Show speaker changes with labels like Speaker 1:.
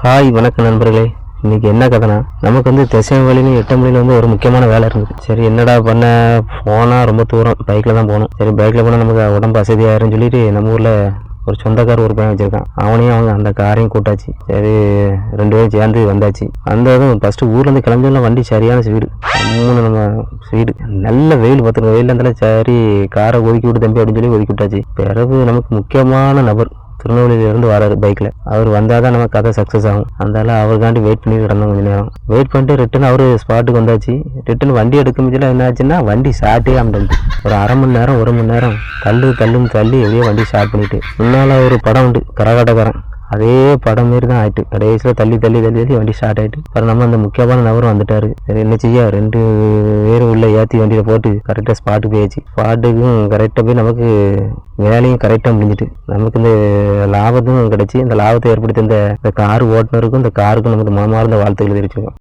Speaker 1: Hi வணக்கம் நண்பர்களே. இன்னைக்கு என்ன கதைனா, நமக்கு திசைவழின்னு 8 மணில ஒரு முக்கியமான வேலை இருந்தது. சரி என்னடா பண்ண, போனால் ரொம்ப தூரம் பைக்கில் தான் போகணும். சரி பைக்கில் போனால் நமக்கு உடம்பு அசதியாயிருன்னு சொல்லிட்டு நம்ம ஊரில் ஒரு சொந்தக்கார் ஒரு பையன் வச்சுருக்கான். அவனையும் அவங்க அந்த காரையும் கூட்டாச்சு. சரி 2 பேரும் சேர்ந்து வந்தாச்சு. வந்ததும் ஃபஸ்ட்டு ஊர்லேருந்து கிளம்பிலாம் வண்டி சரியான ஸ்பீடு, நம்ம ஸ்பீடு நல்ல வெயில் பார்த்துருக்கோம். வெயில் இருந்தாலும் சரி காரை ஒதுக்கி விட்டு தம்பி அப்படின்னு சொல்லி ஒதுக்கி விட்டாச்சு. பிறகு நமக்கு முக்கியமான நபர் திருநெல்வேலியிலேருந்து வராரு பைக்கில். அவர் வந்தால் தான் நம்ம கதை சக்ஸஸ் ஆகும். அதனால அவருக்காண்டி வெயிட் பண்ணி கிடந்தோம். கொஞ்சம் நேரம் வெயிட் பண்ணிட்டு ரிட்டன் அவர் ஸ்பாட்டுக்கு வந்தாச்சு. ரிட்டன் வண்டி எடுக்க முடியல. என்ன ஆச்சுன்னா வண்டி ஸ்டார்ட்டே ஆகிட்டு ஒரு அரை மணி நேரம் 1 மணி நேரம் தள்ளுன்னு தள்ளி எப்படியோ வண்டி ஸ்டார்ட் பண்ணிட்டு, முன்னால் ஒரு படம் உண்டு கரகாட்டக்காரன், அதே படம் மாரி தான் ஆயிட்டு. கடைசியில் தள்ளி வண்டி ஸ்டார்ட் ஆகிட்டு. அப்புறம் நம்ம அந்த முக்கியமான நபரும் வந்துட்டாரு. சரி என்ன செய்ய, 2 பேரும் உள்ள ஏற்றி வண்டியில் போட்டு கரெக்டாக ஸ்பாட்டுக்கு போயாச்சு. ஸ்பாட்டுக்கும் கரெக்டாக போய் நமக்கு வேலையும் கரெக்டாக முடிஞ்சிட்டு நமக்கு இந்த லாபத்தும் கிடச்சி. இந்த லாபத்தை ஏற்படுத்தி இந்த கார் ஓட்டுநருக்கும் இந்த காருக்கும் நமக்கு மனமார்ந்த வாழ்த்துக்கள் தெரிவிச்சுக்கோம்.